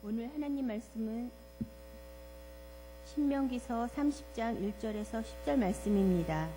오늘 하나님 말씀은 신명기서 30장 1절에서 10절 말씀입니다.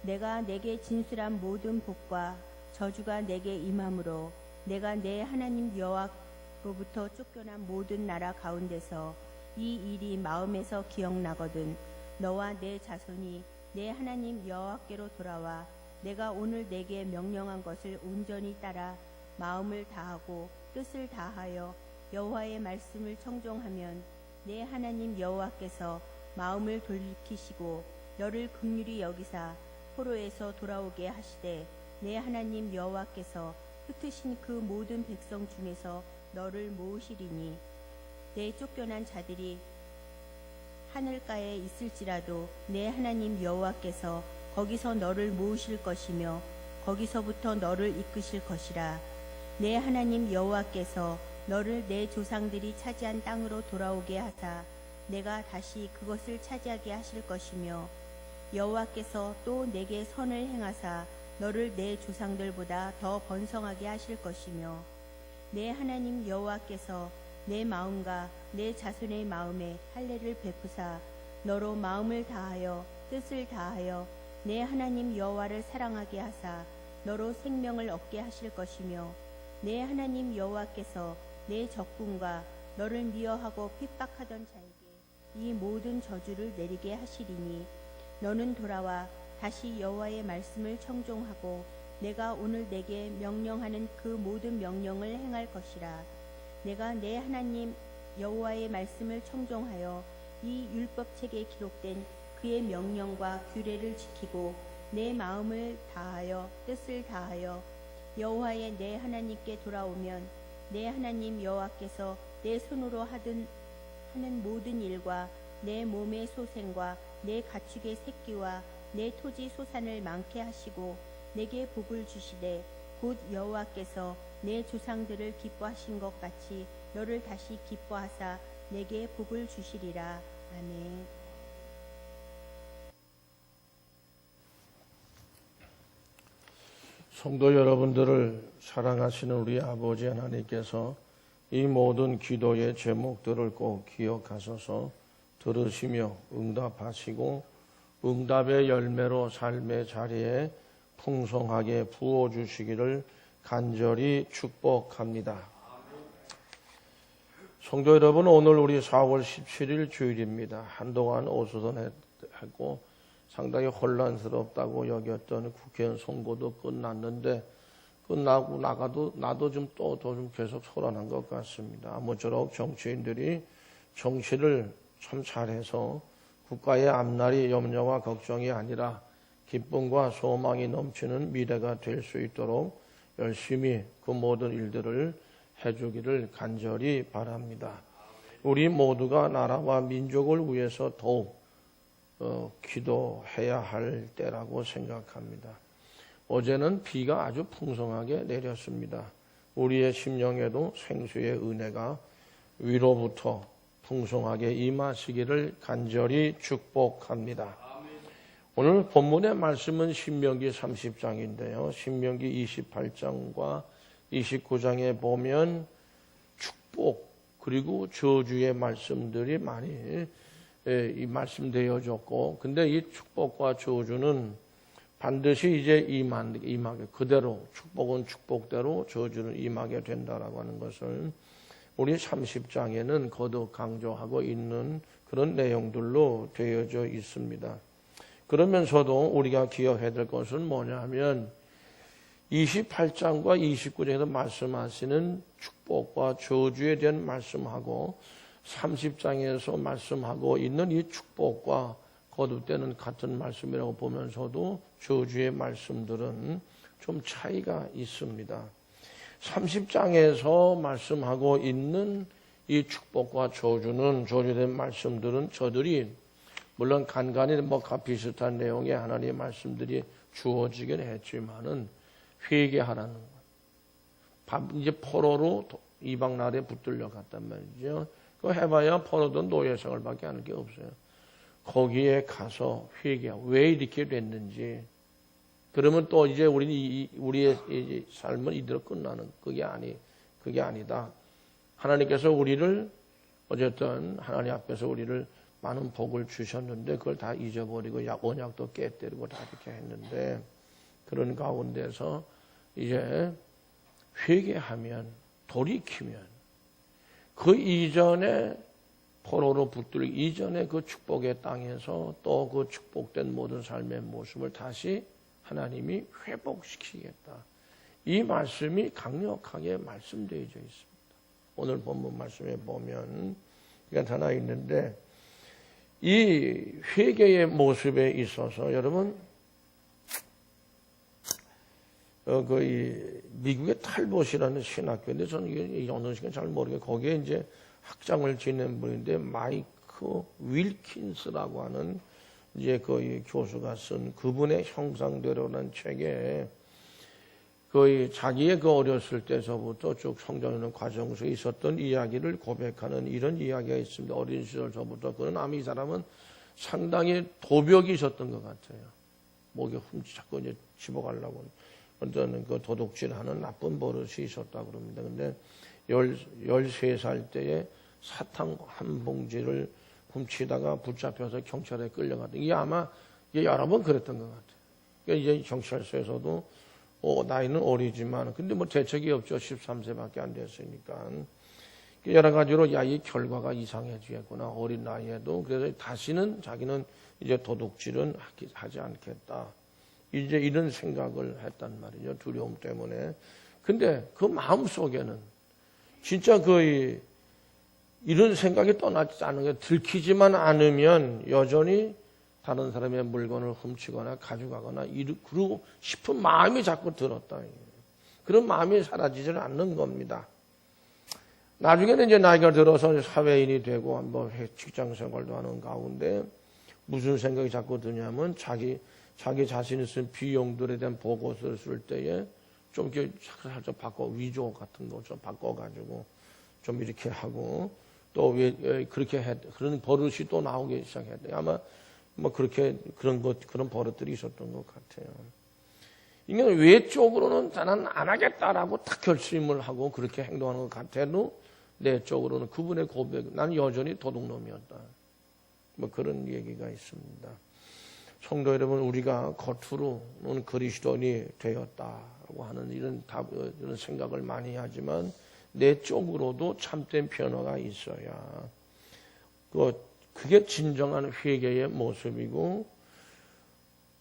내가 내게 진술한 모든 복과 저주가 내게 임함으로 내가 내 하나님 여호와로부터 쫓겨난 모든 나라 가운데서 이 일이 마음에서 기억나거든 너와 내 자손이 내 하나님 여호와께로 돌아와 내가 오늘 내게 명령한 것을 온전히 따라 마음을 다하고 뜻을 다하여 여호와의 말씀을 청종하면 내 하나님 여호와께서 마음을 돌이키시고 너를 긍휼히 여기사 포로에서 돌아오게 하시되 내 하나님 여호와께서 흩으신 그 모든 백성 중에서 너를 모으시리니 내 쫓겨난 자들이 하늘가에 있을지라도 내 하나님 여호와께서 거기서 너를 모으실 것이며 거기서부터 너를 이끄실 것이라. 내 하나님 여호와께서 너를 내 조상들이 차지한 땅으로 돌아오게 하사 내가 다시 그것을 차지하게 하실 것이며 여호와께서 또 내게 선을 행하사 너를 내 조상들보다 더 번성하게 하실 것이며 내 하나님 여호와께서 내 마음과 내 자손의 마음에 할례를 베푸사 너로 마음을 다하여 뜻을 다하여 내 하나님 여호와를 사랑하게 하사 너로 생명을 얻게 하실 것이며 내 하나님 여호와께서 내 적군과 너를 미워하고 핍박하던 자에게 이 모든 저주를 내리게 하시리니 너는 돌아와 다시 여호와의 말씀을 청종하고 내가 오늘 내게 명령하는 그 모든 명령을 행할 것이라. 내가 내 하나님 여호와의 말씀을 청종하여 이 율법책에 기록된 그의 명령과 규례를 지키고 내 마음을 다하여 뜻을 다하여 여호와의 내 하나님께 돌아오면 내 하나님 여호와께서 내 손으로 하는 모든 일과 내 몸의 소생과 내 가축의 새끼와 내 토지 소산을 많게 하시고 내게 복을 주시되 곧 여호와께서 내 조상들을 기뻐하신 것 같이 너를 다시 기뻐하사 내게 복을 주시리라. 아멘. 성도 여러분들을 사랑하시는 우리 아버지 하나님께서 이 모든 기도의 제목들을 꼭 기억하셔서 들으시며 응답하시고 응답의 열매로 삶의 자리에 풍성하게 부어주시기를 간절히 축복합니다. 성도 여러분, 오늘 우리 4월 17일 주일입니다. 한동안 오수선했고 상당히 혼란스럽다고 여겼던 국회의원 선거도 끝났는데 끝나고 나도 좀 계속 소란한 것 같습니다. 아무쪼록 정치인들이 정치를 참 잘해서 국가의 앞날이 염려와 걱정이 아니라 기쁨과 소망이 넘치는 미래가 될 수 있도록 열심히 그 모든 일들을 해주기를 간절히 바랍니다. 우리 모두가 나라와 민족을 위해서 더욱 기도해야 할 때라고 생각합니다. 어제는 비가 아주 풍성하게 내렸습니다. 우리의 심령에도 생수의 은혜가 위로부터 풍성하게 임하시기를 간절히 축복합니다. 오늘 본문의 말씀은 신명기 30장인데요. 신명기 28장과 29장에 보면 축복 그리고 저주의 말씀들이 많이 말씀되어졌고, 근데 이 축복과 저주는 반드시 이제 임하게 그대로 축복은 축복대로 저주는 임하게 된다라고 하는 것을 우리 30장에는 거듭 강조하고 있는 그런 내용들로 되어져 있습니다. 그러면서도 우리가 기억해야 될 것은 뭐냐 하면 28장과 29장에서 말씀하시는 축복과 저주에 대한 말씀하고 30장에서 말씀하고 있는 이 축복과 거듭되는 같은 말씀이라고 보면서도 저주의 말씀들은 좀 차이가 있습니다. 30장에서 말씀하고 있는 이 축복과 저주된 말씀들은 저들이 물론 간간히 비슷한 내용의 하나님의 말씀들이 주어지긴 했지만은 회개하라는 것. 이제 포로로 이방 나라에 붙들려 갔단 말이죠. 그거 해봐야 포로도 노예생활밖에 하는 게 없어요. 거기에 가서 회개하고 왜 이렇게 됐는지. 그러면 또 이제 우리의 삶은 이대로 끝나는 그게 아니다. 하나님께서 우리를 어쨌든 하나님 앞에서 우리를 많은 복을 주셨는데 그걸 다 잊어버리고 언약도 깨뜨리고 다 이렇게 했는데 그런 가운데서 이제 회개하면 돌이키면 그 이전에 포로로 붙들기 이전에 그 축복의 땅에서 또 그 축복된 모든 삶의 모습을 다시 하나님이 회복시키겠다. 이 말씀이 강력하게 말씀되어져 있습니다. 오늘 본문 말씀에 보면 이게 하나 있는데 이 회개의 모습에 있어서 여러분 그 미국의 탈봇이라는 신학교인데 저는 이게 어느 시간 잘 모르겠고 거기에 이제 학장을 지낸 분인데 마이크 윌킨스라고 하는 이제 그 교수가 쓴 그분의 형상대로라는 책에 거의 자기의 그 어렸을 때서부터 쭉 성장하는 과정에서 있었던 이야기를 고백하는 이런 이야기가 있습니다. 어린 시절서부터 그는 아마 이 사람은 상당히 도벽이 있었던 것 같아요. 목에 자꾸 이제 집어가려고 어떤 그 도둑질하는 나쁜 버릇이 있었다고 그럽니다. 근데 13살 때에 사탕 한 봉지를 훔치다가 붙잡혀서 경찰에 끌려갔다. 이게 아마 여러 번 그랬던 것 같아요. 그러니까 이제 경찰서에서도 나이는 어리지만 근데 뭐 대책이 없죠. 13세밖에 안 됐으니까. 여러 가지로 이 결과가 이상해지겠구나. 어린 나이에도. 그래서 다시는 자기는 이제 도둑질은 하지 않겠다. 이제 이런 생각을 했단 말이죠. 두려움 때문에. 근데 그 마음 속에는 진짜 거의 이런 생각이 떠나지 않은 게 들키지만 않으면 여전히 다른 사람의 물건을 훔치거나 가져가거나 그러고 싶은 마음이 자꾸 들었다. 그런 마음이 사라지지는 않는 겁니다. 나중에는 이제 나이가 들어서 사회인이 되고 한번 직장 생활도 하는 가운데 무슨 생각이 자꾸 드냐면 자기 자신이 쓴 비용들에 대한 보고서를 쓸 때에 좀 이렇게 살짝 바꿔 위조 같은 거 좀 바꿔가지고 좀 이렇게 하고 또 왜 그렇게 그런 버릇이 또 나오기 시작했대요. 아마 뭐 그렇게 그런 버릇들이 있었던 것 같아요. 인간은 외적으로는 나는 안 하겠다라고 딱 결심을 하고 그렇게 행동하는 것 같아도 내적으로는 그분의 고백, 나는 여전히 도둑놈이었다. 뭐 그런 얘기가 있습니다. 성도 여러분, 우리가 겉으로는 그리스도인이 되었다고 하는 이런 생각을 많이 하지만 내적으로도 참된 변화가 있어야 그게 진정한 회개의 모습이고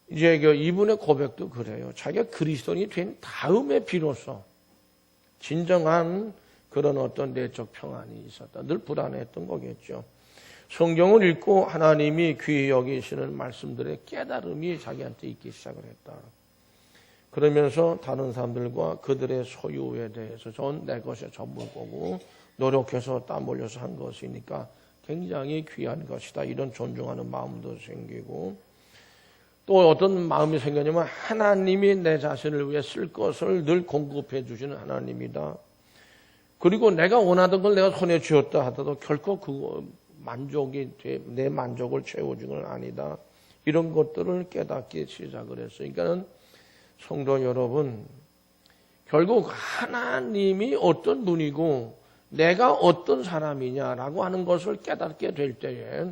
이제 이분의 고백도 그래요. 자기가 그리스도인이 된 다음에 비로소 진정한 그런 어떤 내적 평안이 있었다. 늘 불안했던 거겠죠. 성경을 읽고 하나님이 귀히 여기시는 말씀들의 깨달음이 자기한테 있기 시작을 했다. 그러면서 다른 사람들과 그들의 소유에 대해서 전 내 것이 전부고 노력해서 땀 흘려서 한 것이니까 굉장히 귀한 것이다. 이런 존중하는 마음도 생기고 또 어떤 마음이 생겼냐면 하나님이 내 자신을 위해 쓸 것을 늘 공급해 주시는 하나님이다. 그리고 내가 원하던 걸 내가 손에 쥐었다 하더라도 결코 그거 내 만족을 채워주는 건 아니다. 이런 것들을 깨닫기 시작을 했어요. 그러니까는 성도 여러분, 결국 하나님이 어떤 분이고 내가 어떤 사람이냐라고 하는 것을 깨닫게 될 때에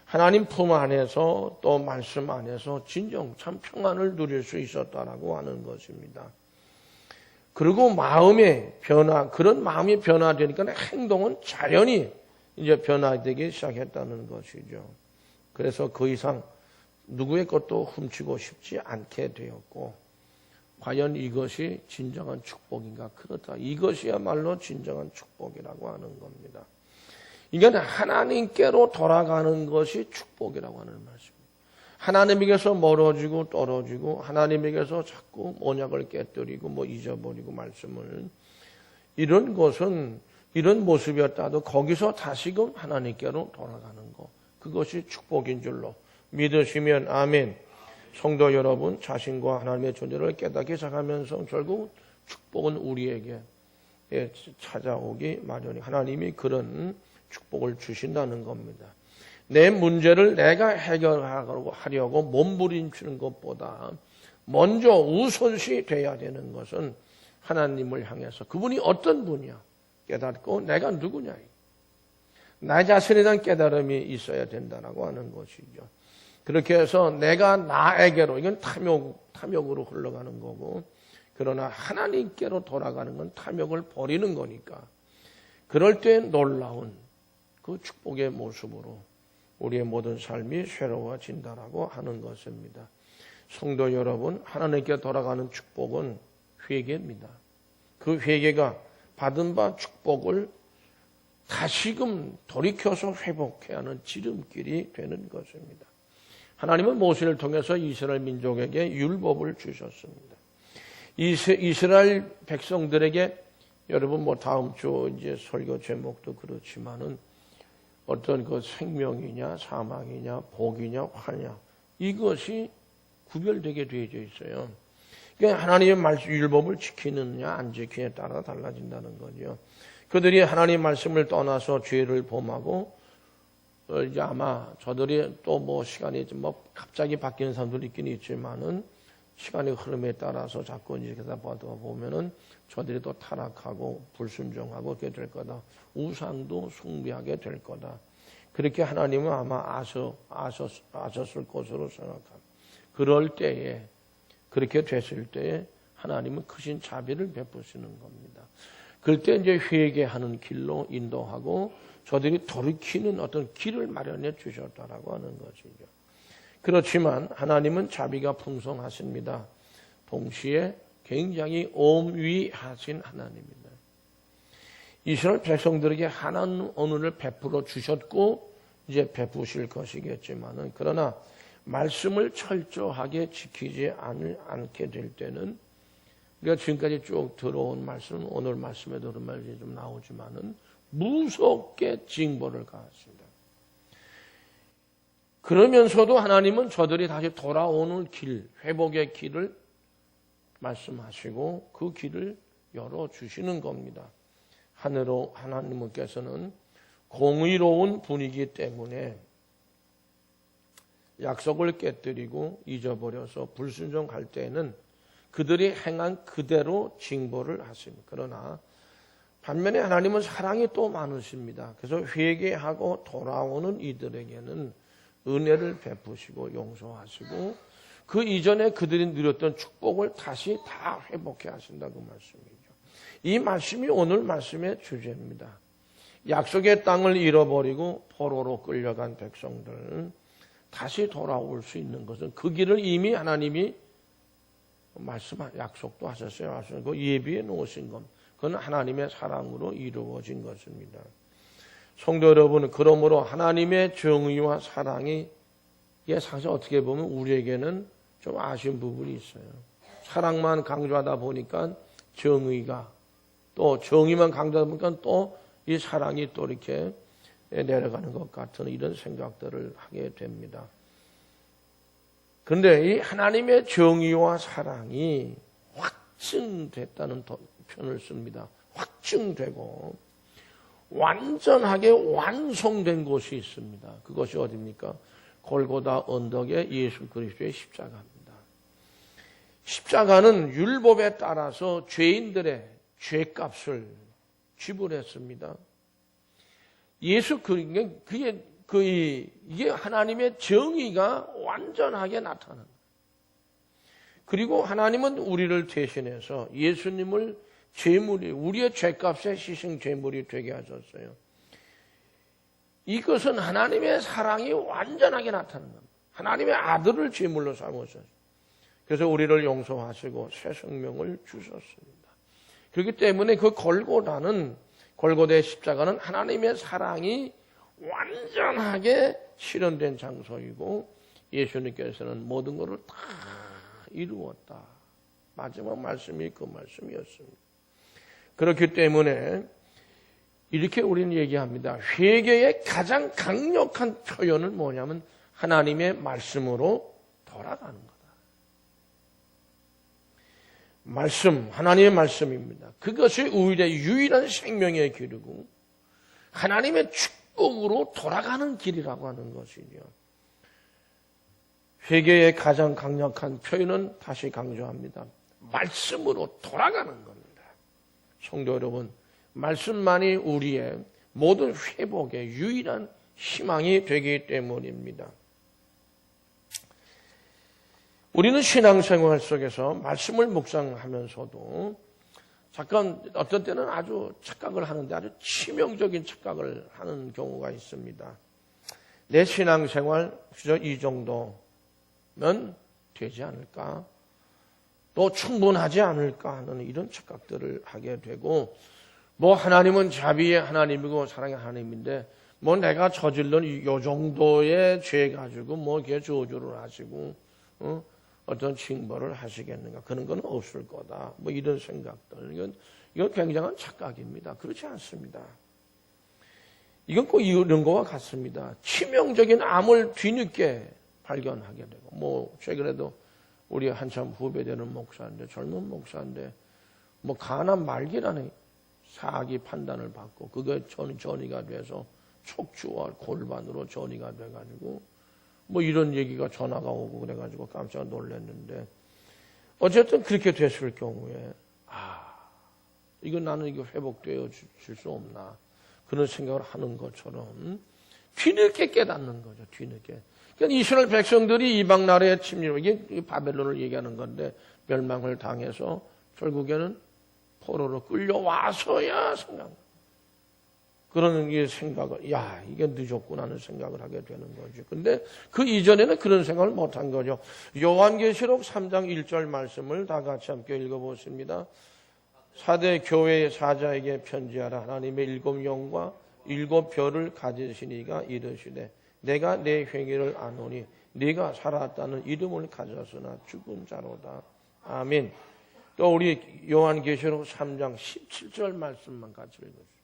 하나님 품 안에서 또 말씀 안에서 진정 참 평안을 누릴 수 있었다라고 하는 것입니다. 그리고 마음의 변화, 그런 마음이 변화되니까 행동은 자연히 이제 변화되기 시작했다는 것이죠. 그래서 그 이상 누구의 것도 훔치고 싶지 않게 되었고 과연 이것이 진정한 축복인가? 그렇다. 이것이야말로 진정한 축복이라고 하는 겁니다. 이건 하나님께로 돌아가는 것이 축복이라고 하는 말씀입니다. 하나님에게서 멀어지고 떨어지고 하나님에게서 자꾸 언약을 깨뜨리고 잊어버리고 말씀을 이런 것은 이런 모습이었다도 거기서 다시금 하나님께로 돌아가는 것. 그것이 축복인 줄로 믿으시면 아멘. 성도 여러분, 자신과 하나님의 존재를 깨닫기 시작하면서 결국 축복은 우리에게 찾아오기 마련이 하나님이 그런 축복을 주신다는 겁니다. 내 문제를 내가 해결하려고 몸부림치는 것보다 먼저 우선시 돼야 되는 것은 하나님을 향해서 그분이 어떤 분이야? 깨닫고 내가 누구냐. 나 자신에 대한 깨달음이 있어야 된다라고 하는 것이죠. 그렇게 해서 내가 나에게로, 이건 탐욕으로 흘러가는 거고, 그러나 하나님께로 돌아가는 건 탐욕을 버리는 거니까, 그럴 때 놀라운 그 축복의 모습으로 우리의 모든 삶이 새로워진다라고 하는 것입니다. 성도 여러분, 하나님께 돌아가는 축복은 회개입니다. 그 회개가 받은 바 축복을 다시금 돌이켜서 회복해야 하는 지름길이 되는 것입니다. 하나님은 모세를 통해서 이스라엘 민족에게 율법을 주셨습니다. 이스라엘 백성들에게 여러분 다음 주 이제 설교 제목도 그렇지만은 어떤 그 생명이냐 사망이냐 복이냐 화냐 이것이 구별되게 되어져 있어요. 그러니까 하나님의 말씀 율법을 지키느냐 안 지키느냐에 따라 달라진다는 거죠. 그들이 하나님의 말씀을 떠나서 죄를 범하고 이제 아마 저들이 또 시간이 갑자기 바뀌는 사람들이 있긴 있지만은 시간의 흐름에 따라서 자꾸 이렇게 보면은 저들이 또 타락하고 불순종하고 그렇게 될 거다. 우상도 숭배하게 될 거다. 그렇게 하나님은 아마 아셨을 것으로 생각합니다. 그럴 때에 그렇게 됐을 때에 하나님은 크신 자비를 베푸시는 겁니다. 그럴 때 이제 회개하는 길로 인도하고 저들이 돌이키는 어떤 길을 마련해 주셨다라고 하는 것이죠. 그렇지만 하나님은 자비가 풍성하십니다. 동시에 굉장히 엄위하신 하나님입니다. 이스라엘 백성들에게 하나님 언어를 베풀어 주셨고 이제 베푸실 것이겠지만은 그러나 말씀을 철저하게 지키지 않게 될 때는 우리가 지금까지 쭉 들어온 말씀, 오늘 말씀에도 그런 말이 좀 나오지만은 무섭게 징벌을 가하십니다. 그러면서도 하나님은 저들이 다시 돌아오는 길, 회복의 길을 말씀하시고 그 길을 열어주시는 겁니다. 하나님께서는 공의로운 분이기 때문에 약속을 깨뜨리고 잊어버려서 불순종할 때에는 그들이 행한 그대로 징벌을 하십니다. 그러나 반면에 하나님은 사랑이 또 많으십니다. 그래서 회개하고 돌아오는 이들에게는 은혜를 베푸시고 용서하시고 그 이전에 그들이 누렸던 축복을 다시 다 회복해 하신다 그 말씀이죠. 이 말씀이 오늘 말씀의 주제입니다. 약속의 땅을 잃어버리고 포로로 끌려간 백성들 다시 돌아올 수 있는 것은 그 길을 이미 하나님이 약속도 하셨어요. 그 예비해 놓으신 것. 그건 하나님의 사랑으로 이루어진 것입니다. 성도 여러분, 그러므로 하나님의 정의와 사랑이 사실 어떻게 보면 우리에게는 좀 아쉬운 부분이 있어요. 사랑만 강조하다 보니까 정의가 또 정의만 강조하다 보니까 또 이 사랑이 또 이렇게 내려가는 것 같은 이런 생각들을 하게 됩니다. 그런데 이 하나님의 정의와 사랑이 확증됐다는 표현을 씁니다. 확증되고 완전하게 완성된 곳이 있습니다. 그것이 어디입니까? 골고다 언덕의 예수 그리스도의 십자가입니다. 십자가는 율법에 따라서 죄인들의 죄값을 지불했습니다. 이게 하나님의 정의가 완전하게 나타납니다. 그리고 하나님은 우리를 대신해서 예수님을 우리의 죄값의 희생 제물이 되게 하셨어요. 이것은 하나님의 사랑이 완전하게 나타나는 겁니다. 하나님의 아들을 제물로 삼으셨어요. 그래서 우리를 용서하시고 새 생명을 주셨습니다. 그렇기 때문에 그 골고다의 십자가는 하나님의 사랑이 완전하게 실현된 장소이고 예수님께서는 모든 것을 다 이루었다. 마지막 말씀이 그 말씀이었습니다. 그렇기 때문에 이렇게 우리는 얘기합니다. 회개의 가장 강력한 표현은 뭐냐면 하나님의 말씀으로 돌아가는 거다. 말씀, 하나님의 말씀입니다. 그것이 우리의 유일한 생명의 길이고 하나님의 축복으로 돌아가는 길이라고 하는 것이죠. 회개의 가장 강력한 표현은 다시 강조합니다. 말씀으로 돌아가는 겁니다. 성도 여러분, 말씀만이 우리의 모든 회복의 유일한 희망이 되기 때문입니다. 우리는 신앙생활 속에서 말씀을 묵상하면서도 잠깐 어떤 때는 아주 착각을 하는데 아주 치명적인 착각을 하는 경우가 있습니다. 내 신앙생활 그저 이 정도면 되지 않을까? 또 충분하지 않을까 하는 이런 착각들을 하게 되고, 뭐 하나님은 자비의 하나님이고 사랑의 하나님인데 뭐 내가 저질른 요 정도의 죄 가지고 뭐 이렇게 저주를 하시고 어떤 징벌을 하시겠는가? 그런 건 없을 거다. 뭐 이런 생각들. 이건 굉장한 착각입니다. 그렇지 않습니다. 이건 꼭 이런 거와 같습니다. 치명적인 암을 뒤늦게 발견하게 되고, 뭐 최근에도 우리 한참 후배되는 목사인데, 젊은 목사인데, 뭐 간암 말기라는 사기 판단을 받고 그게 전이가 돼서 척추와 골반으로 전이가 돼가지고 뭐 이런 얘기가 전화가 오고 그래가지고 깜짝 놀랐는데, 어쨌든 그렇게 됐을 경우에 이건 나는 이거 회복되어 줄 수 없나 그런 생각을 하는 것처럼 뒤늦게 깨닫는 거죠. 뒤늦게. 그러니까 이스라엘 백성들이 이방 나라의 침략, 이게 바벨론을 얘기하는 건데 멸망을 당해서 결국에는 포로로 끌려와서야 그런 게 생각을, 이게 늦었구나 하는 생각을 하게 되는 거죠. 근데 그 이전에는 그런 생각을 못한 거죠. 요한계시록 3장 1절 말씀을 다 같이 함께 읽어보십니다. 4대 교회의 사자에게 편지하라. 하나님의 7 영과 7 별을 가지신 이가 이르시되 내가 내 행위를 아노니 네가 살았다는 이름을 가졌으나 죽은 자로다. 아멘. 또 우리 요한계시록 3장 17절 말씀만 같이 읽어주세요.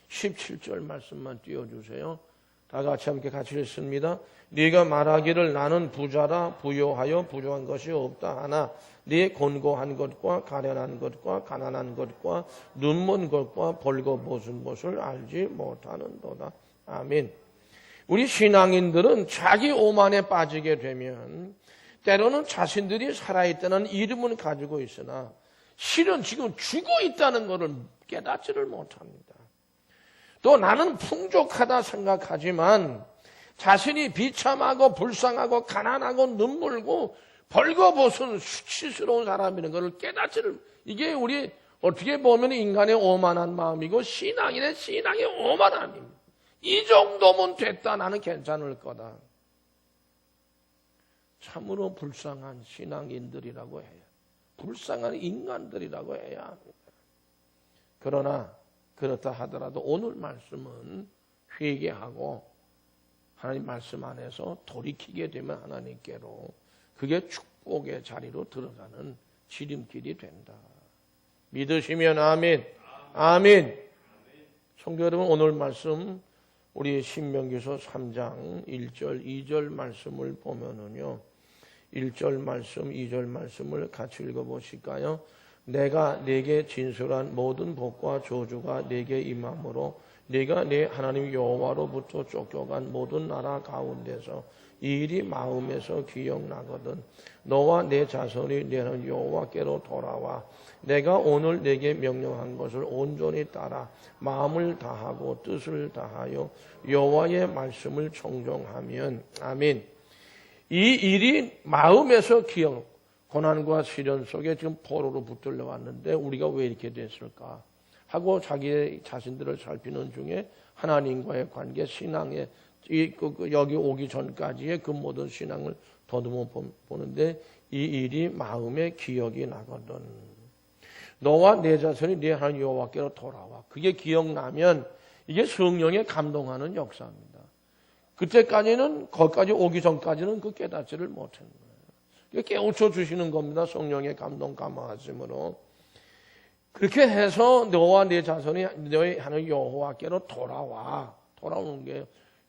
17절 말씀만 띄워주세요. 다 같이 함께 같이 읽습니다. 네가 말하기를 나는 부자라 부요하여 부족한 것이 없다 하나 네 곤고한 것과 가련한 것과 가난한 것과 눈먼 것과 벌거벗은 것을 알지 못하는도다. 아멘. 우리 신앙인들은 자기 오만에 빠지게 되면 때로는 자신들이 살아있다는 이름은 가지고 있으나 실은 지금 죽어 있다는 것을 깨닫지를 못합니다. 또 나는 풍족하다 생각하지만 자신이 비참하고 불쌍하고 가난하고 눈물고 벌거벗은 수치스러운 사람이라는 것을 깨닫지를, 이게 우리 어떻게 보면 인간의 오만한 마음이고 신앙인의 신앙의 오만함입니다. 이 정도면 됐다, 나는 괜찮을 거다. 참으로 불쌍한 신앙인들이라고 해요. 불쌍한 인간들이라고 해야 합니다. 그러나 그렇다 하더라도 오늘 말씀은 회개하고 하나님 말씀 안에서 돌이키게 되면 하나님께로 그게 축복의 자리로 들어가는 지름길이 된다. 믿으시면 아멘. 아멘. 성도 여러분, 오늘 말씀 우리 신명기서 3장 1절 2절 말씀을 보면은요, 1절 말씀 2절 말씀을 같이 읽어보실까요? 내가 네게 진술한 모든 복과 저주가 네게 임함으로 네가 네 하나님 여호와로부터 쫓겨간 모든 나라 가운데서 이 일이 마음에서 기억나거든. 너와 내 자손이 네 하나님 여호와께로 돌아와 내가 오늘 네게 명령한 것을 온전히 따라 마음을 다하고 뜻을 다하여 여호와의 말씀을 청종하면, 아멘. 이 일이 마음에서 기억, 고난과 시련 속에 지금 포로로 붙들려 왔는데 우리가 왜 이렇게 됐을까 하고 자기 자신들을 살피는 중에 하나님과의 관계, 신앙의 여기 오기 전까지의 그 모든 신앙을 더듬어 보는데 이 일이 마음에 기억이 나거든. 너와 내 자손이 네 하나님 여호와께로 돌아와. 그게 기억나면 이게 성령에 감동하는 역사입니다. 그때까지는, 거기까지 오기 전까지는 그 깨닫지를 못했는 거예요. 깨우쳐 주시는 겁니다. 성령의 감동 감화하심으로. 그렇게 해서 너와 네 자손이 너의 하나님 여호와께로 돌아와. 돌아오는 게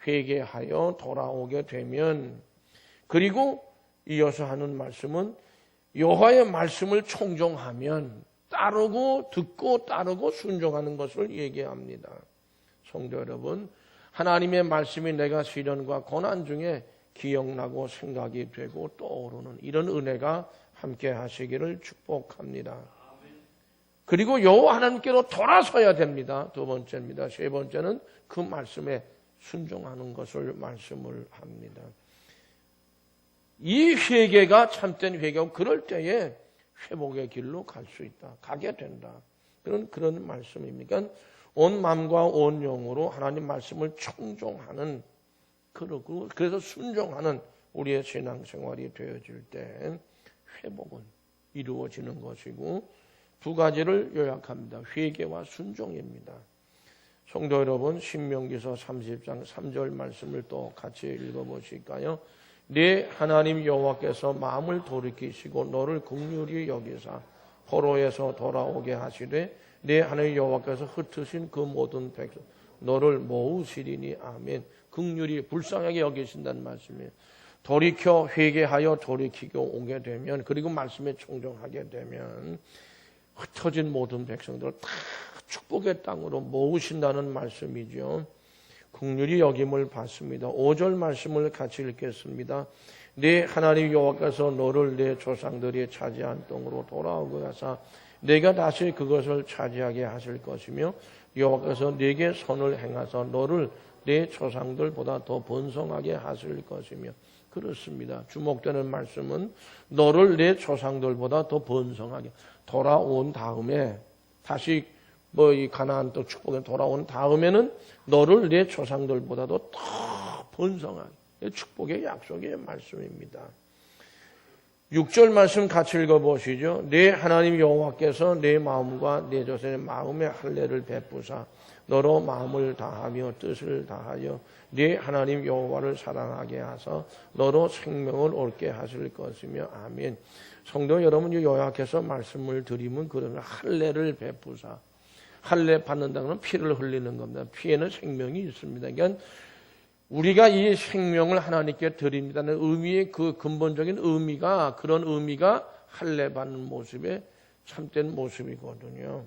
회개하여 돌아오게 되면, 그리고 이어서 하는 말씀은 여호와의 말씀을 청종하면 따르고 듣고 따르고 순종하는 것을 얘기합니다. 성도 여러분, 하나님의 말씀이 내가 시련과 고난 중에 기억나고 생각이 되고 떠오르는 이런 은혜가 함께 하시기를 축복합니다. 그리고 여호와 하나님께로 돌아서야 됩니다. 두 번째입니다. 세 번째는 그 말씀에 순종하는 것을 말씀을 합니다. 이 회개가 참된 회개고 그럴 때에 회복의 길로 갈 수 있다. 가게 된다. 그런 말씀입니다. 온 마음과 온 영으로 하나님 말씀을 청종하는 그러고 그래서 순종하는 우리의 신앙생활이 되어질 때 회복은 이루어지는 것이고 두 가지를 요약합니다. 회개와 순종입니다. 성도 여러분, 신명기서 30장 3절 말씀을 또 같이 읽어보실까요? 네 하나님 여호와께서 마음을 돌이키시고 너를 긍휼히 여기사 포로에서 돌아오게 하시되 네 하나님 여호와께서 흩으신 그 모든 백성 너를 모으시리니 아멘. 긍휼히 불쌍하게 여기신다는 말씀이에요. 돌이켜 회개하여 돌이키고 오게 되면 그리고 말씀에 청종하게 되면 흩어진 모든 백성들을 다 축복의 땅으로 모으신다는 말씀이죠. 긍휼히 여김을 받습니다. 5절 말씀을 같이 읽겠습니다. 네 하나님 여호와께서 너를 내 조상들이 차지한 땅으로 돌아오게 하사 내가 다시 그것을 차지하게 하실 것이며 여호와께서 네게 선을 행하사 너를 내 조상들보다 더 번성하게 하실 것이며 그렇습니다. 주목되는 말씀은 너를 내 조상들보다 더 번성하게 돌아온 다음에 다시 이 가나안 또 축복에 돌아온 다음에는 너를 내 조상들보다도 더 번성하게 축복의 약속의 말씀입니다. 6절 말씀 같이 읽어보시죠. 내 하나님 여호와께서 내 마음과 내 조상의 마음에 할례를 베푸사 너로 마음을 다하며 뜻을 다하여 네 하나님 여호와를 사랑하게 하사 너로 생명을 얻게 하실 것이며 아멘. 성도 여러분, 요약해서 말씀을 드리면 그러면 할례를 베푸사 할례 받는다는 건 피를 흘리는 겁니다. 피에는 생명이 있습니다. 그러니까 우리가 이 생명을 하나님께 드립니다는 의미의 그 근본적인 의미가 그런 의미가 할례 받는 모습의 참된 모습이거든요.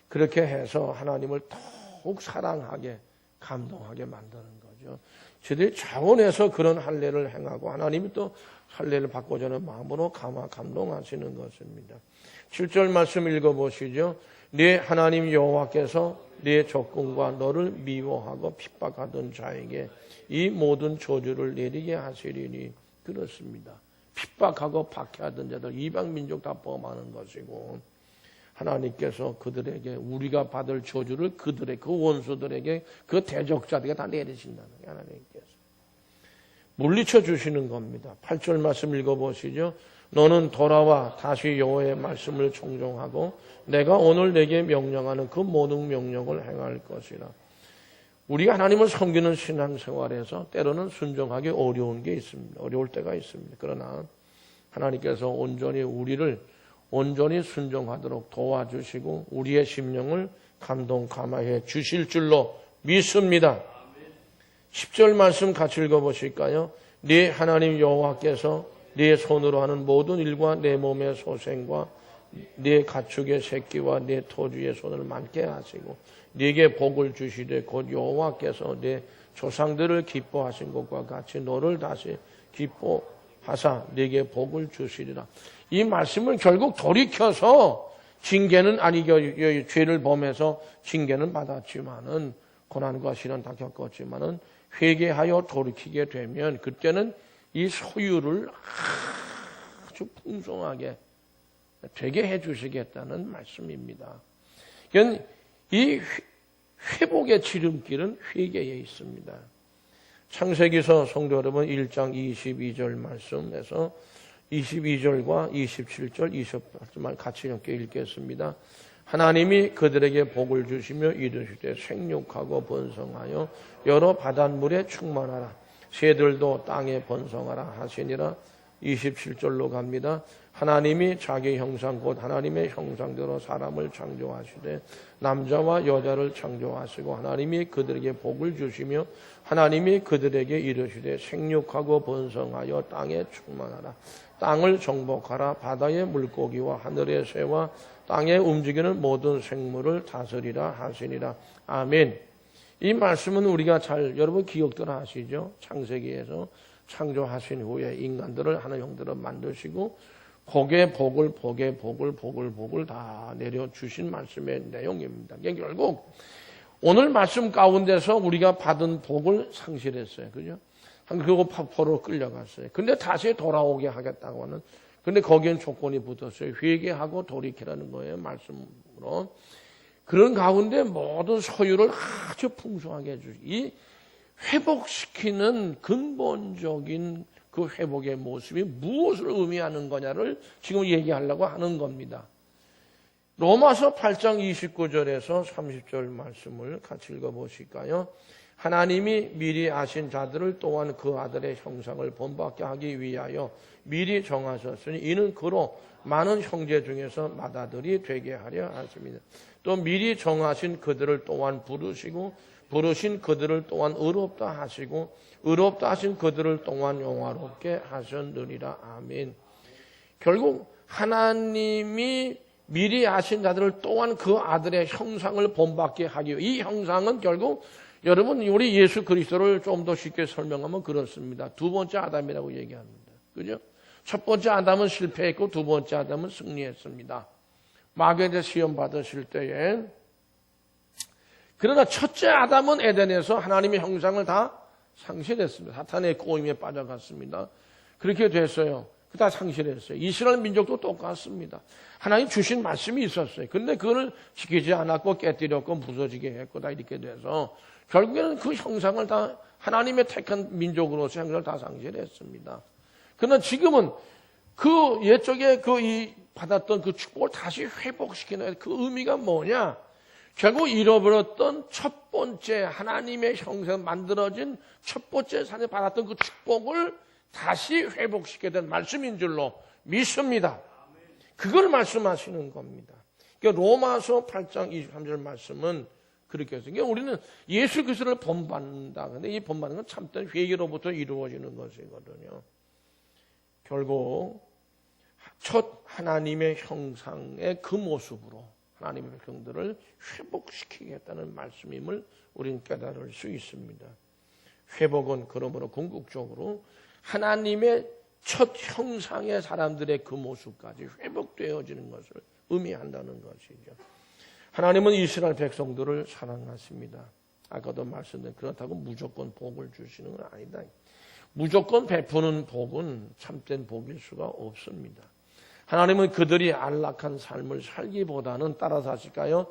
그렇게 해서 하나님을 더욱 사랑하게 감동하게 만드는 거죠. 저들이 자원해서 그런 할례를 행하고 하나님이 또 할례를 받고자 하는 마음으로 감동하시는 것입니다. 7절 말씀 읽어보시죠. 네 하나님 여호와께서 네 적군과 너를 미워하고 핍박하던 자에게 이 모든 저주를 내리게 하시리니 그렇습니다. 핍박하고 박해하던 자들 이방 민족 다 범하는 것이고 하나님께서 그들에게 우리가 받을 저주를 그들의 그 원수들에게 그 대적자들에게 다 내리신다는 거예요. 하나님께서 물리쳐 주시는 겁니다. 8절 말씀 읽어보시죠. 너는 돌아와 다시 여호와의 말씀을 청종하고 내가 오늘 내게 명령하는 그 모든 명령을 행할 것이라. 우리가 하나님을 섬기는 신앙생활에서 때로는 순종하기 어려운 게 있습니다. 어려울 때가 있습니다. 그러나 하나님께서 온전히 우리를 온전히 순종하도록 도와주시고 우리의 심령을 감동감화해 주실 줄로 믿습니다. 10절 말씀 같이 읽어보실까요? 네 하나님 여호와께서 네 손으로 하는 모든 일과 내 몸의 소생과 네 가축의 새끼와 네 토지의 손을 많게 하시고 네게 복을 주시되 곧 여호와께서 네 조상들을 기뻐하신 것과 같이 너를 다시 기뻐하사 네게 복을 주시리라. 이 말씀을 결국 돌이켜서 징계는 아니고 죄를 범해서 징계는 받았지만은 고난과 시련 다 겪었지만은 회개하여 돌이키게 되면 그때는 이 소유를 아주 풍성하게 되게 해주시겠다는 말씀입니다. 그러니까 이 회복의 지름길은 회개에 있습니다. 창세기서 성도 여러분 1장 22절 말씀에서 22절과 27절, 28절 같이 함께 읽겠습니다. 하나님이 그들에게 복을 주시며 이르시되 생육하고 번성하여 여러 바닷물에 충만하라. 새들도 땅에 번성하라 하시니라. 27절로 갑니다. 하나님이 자기 형상 곧 하나님의 형상대로 사람을 창조하시되 남자와 여자를 창조하시고 하나님이 그들에게 복을 주시며 하나님이 그들에게 이르시되 생육하고 번성하여 땅에 충만하라. 땅을 정복하라. 바다의 물고기와 하늘의 새와 땅에 움직이는 모든 생물을 다스리라 하시니라. 아멘. 이 말씀은 우리가 잘 여러분 기억들 하시죠? 창세기에서 창조하신 후에 인간들을 하나님 형대로 만드시고 복의 복을 다 내려주신 말씀의 내용입니다. 이게 결국 오늘 말씀 가운데서 우리가 받은 복을 상실했어요. 그죠? 그리고 파포로 끌려갔어요. 근데 다시 돌아오게 하겠다고 하는, 근데 거기엔 조건이 붙었어요. 회개하고 돌이키라는 거예요. 말씀으로. 그런 가운데 모든 소유를 아주 풍성하게 해주시, 이 회복시키는 근본적인 그 회복의 모습이 무엇을 의미하는 거냐를 지금 얘기하려고 하는 겁니다. 로마서 8장 29절에서 30절 말씀을 같이 읽어보실까요? 하나님이 미리 아신 자들을 또한 그 아들의 형상을 본받게 하기 위하여 미리 정하셨으니 이는 그로 많은 형제 중에서 맏아들이 되게 하려 하십니다. 또 미리 정하신 그들을 또한 부르시고 부르신 그들을 또한 의롭다 하시고 의롭다 하신 그들을 또한 영화롭게 하셨느니라. 아멘. 결국 하나님이 미리 아신 자들을 또한 그 아들의 형상을 본받게 하기 위해, 이 형상은 결국 여러분 우리 예수 그리스도를 좀 더 쉽게 설명하면 그렇습니다. 두 번째 아담이라고 얘기합니다. 그죠? 첫 번째 아담은 실패했고 두 번째 아담은 승리했습니다. 마귀에게 시험 받으실 때에, 그러나 첫째 아담은 에덴에서 하나님의 형상을 다 상실했습니다. 사탄의 꼬임에 빠져갔습니다. 그렇게 됐어요. 다 상실했어요. 이스라엘 민족도 똑같습니다. 하나님 주신 말씀이 있었어요. 근데 그걸 지키지 않았고 깨뜨렸고 부서지게 했고 다 이렇게 돼서 결국에는 그 형상을 다, 하나님의 택한 민족으로서 형상을 다 상실했습니다. 그러나 지금은 그 옛적에 이 받았던 그 축복을 다시 회복시키는 그 의미가 뭐냐? 결국 잃어버렸던 첫 번째 하나님의 형상 만들어진 첫 번째 산에 받았던 그 축복을 다시 회복시켜야 된 말씀인 줄로 믿습니다. 그걸 말씀하시는 겁니다. 그러니까 로마서 8장 23절 말씀은 그렇게 해서, 그러니까 우리는 예수 그리스도를 본받는다. 근데 이 본받는 건 참된 회개로부터 이루어지는 것이거든요. 결국 첫 하나님의 형상의 그 모습으로 하나님의 백성들을 회복시키겠다는 말씀임을 우리는 깨달을 수 있습니다. 회복은 그러므로 궁극적으로 하나님의 첫 형상의 사람들의 그 모습까지 회복되어지는 것을 의미한다는 것이죠. 하나님은 이스라엘 백성들을 사랑하십니다. 아까도 말씀드린, 그렇다고 무조건 복을 주시는 건 아니다. 무조건 베푸는 복은 참된 복일 수가 없습니다. 하나님은 그들이 안락한 삶을 살기보다는, 따라서 하실까요?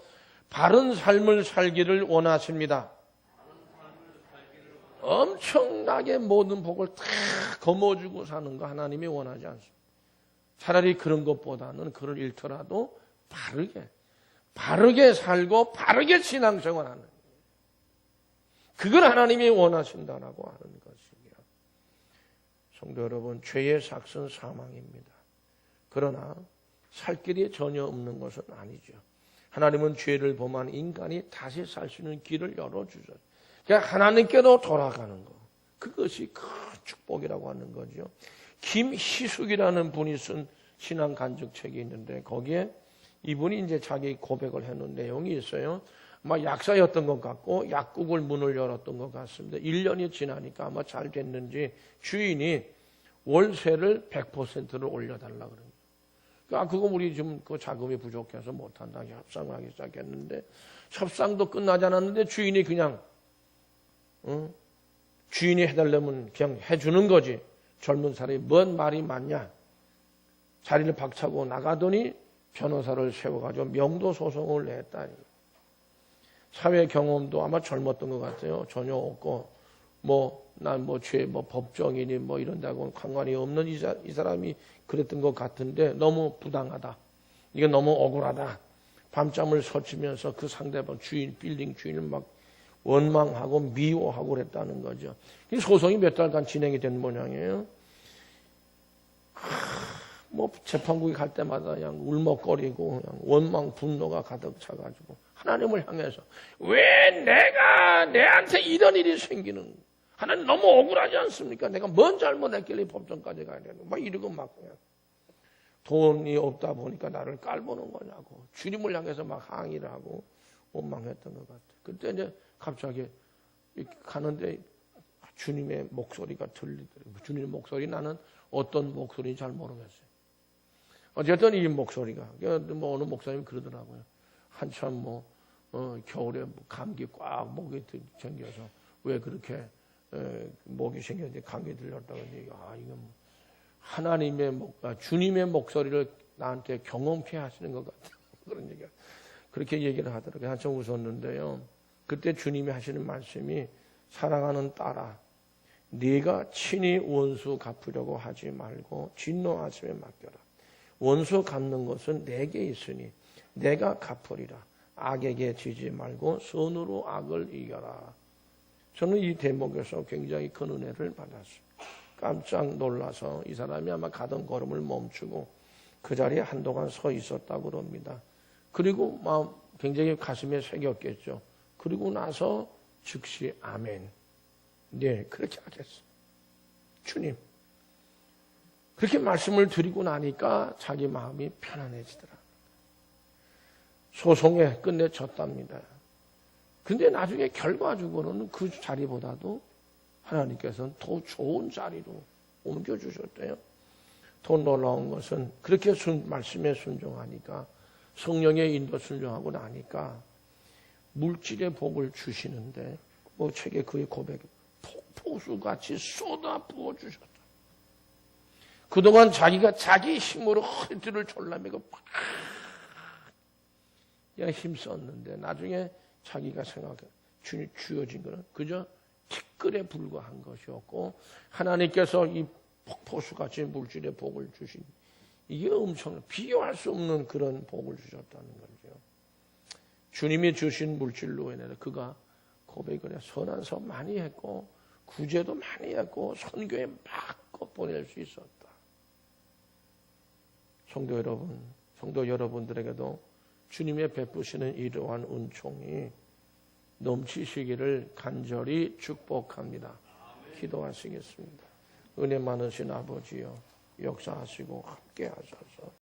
바른 삶을 살기를 원하십니다. 엄청나게 모든 복을 다 거머쥐고 사는 거 하나님이 원하지 않습니다. 차라리 그런 것보다는 그를 잃더라도 바르게 살고 바르게 신앙생활하는, 그걸 하나님이 원하신다라고 하는 것이에요. 성도 여러분, 죄의 삭은 사망입니다. 그러나 살 길이 전혀 없는 것은 아니죠. 하나님은 죄를 범한 인간이 다시 살 수 있는 길을 열어주셨어요. 그러니까 하나님께로 돌아가는 것, 그것이 큰 축복이라고 하는 거죠. 김희숙이라는 분이 쓴 신앙 간증책이 있는데 거기에 이분이 이제 자기 고백을 해놓은 내용이 있어요. 아마 약사였던 것 같고 약국을 문을 열었던 것 같습니다. 1년이 지나니까 아마 잘 됐는지 주인이 월세를 100%를 올려달라 그러는 거예요. 그거 우리 좀 그 자금이 부족해서 못한다. 협상을 하기 시작했는데 협상도 끝나지 않았는데 주인이 그냥 주인이 해달라면 그냥 해주는 거지. 젊은 사람이 뭔 말이 많냐. 자리를 박차고 나가더니 변호사를 세워가지고 명도 소송을 냈다니. 사회 경험도 아마 젊었던 것 같아요. 전혀 없고 난 죄, 법정이니 이런다고 관관이 없는 이 사람이 그랬던 것 같은데 너무 부당하다. 이게 너무 억울하다. 밤잠을 설치면서 그 상대방 빌딩 주인을 막 원망하고 미워하고 그랬다는 거죠. 이 소송이 몇 달간 진행이 된 모양이에요. 재판국에 갈 때마다 그냥 울먹거리고 그냥 원망, 분노가 가득 차가지고 하나님을 향해서 왜 내한테 이런 일이 생기는, 하나님 너무 억울하지 않습니까? 내가 뭔 잘못했길래 법정까지 가야 되는, 이러고 막 그냥 돈이 없다 보니까 나를 깔보는 거냐고 주님을 향해서 막 항의를 하고 원망했던 것 같아요. 그때 이제 갑자기 가는데 주님의 목소리가 들리더라고요. 주님의 목소리, 나는 어떤 목소리인지 잘 모르겠어요. 어쨌든 이 목소리가, 뭐 어느 목사님이 그러더라고요. 한참 겨울에 감기 꽉 목이 생겨서 왜 그렇게 목이 생겼는지 감기 들렸다고 하니, 이건 하나님의 주님의 목소리를 나한테 경험케 하시는 것 같다. 그런 얘기가. 그렇게 얘기를 하더라고요. 한참 웃었는데요. 그때 주님이 하시는 말씀이, 사랑하는 딸아, 네가 친히 원수 갚으려고 하지 말고 진노하심에 맡겨라. 원수 갚는 것은 내게 있으니 내가 갚으리라. 악에게 지지 말고 선으로 악을 이겨라. 저는 이 대목에서 굉장히 큰 은혜를 받았어요. 깜짝 놀라서 이 사람이 아마 가던 걸음을 멈추고 그 자리에 한동안 서 있었다고 합니다. 그리고 굉장히 가슴에 새겼겠죠. 그리고 나서 즉시 아멘. 네, 그렇게 하겠어. 주님. 그렇게 말씀을 드리고 나니까 자기 마음이 편안해지더라. 소송에 끝내줬답니다. 근데 나중에 결과적으로는 그 자리보다도 하나님께서는 더 좋은 자리로 옮겨주셨대요. 더 놀라운 것은 그렇게 말씀에 순종하니까, 성령의 인도 순종하고 나니까 물질의 복을 주시는데, 책에 그의 고백, 폭포수같이 쏟아 부어주셨다. 그동안 자기가 자기 힘으로 허리띠를 졸라매고 그냥 힘썼는데, 나중에 자기가 생각해 주어진 것은 그저 티끌에 불과한 것이었고, 하나님께서 이 폭포수같이 물질의 복을 주신, 이게 엄청 비교할 수 없는 그런 복을 주셨다는 거죠. 주님이 주신 물질로 인해서 그가 고백을 해 선한 서 많이 했고 구제도 많이 했고 선교에 막 보낼 수 있었다. 성도 여러분들에게도 주님의 베푸시는 이러한 은총이 넘치시기를 간절히 축복합니다. 기도하시겠습니다. 은혜 많으신 아버지여, 역사하시고 함께 하소서.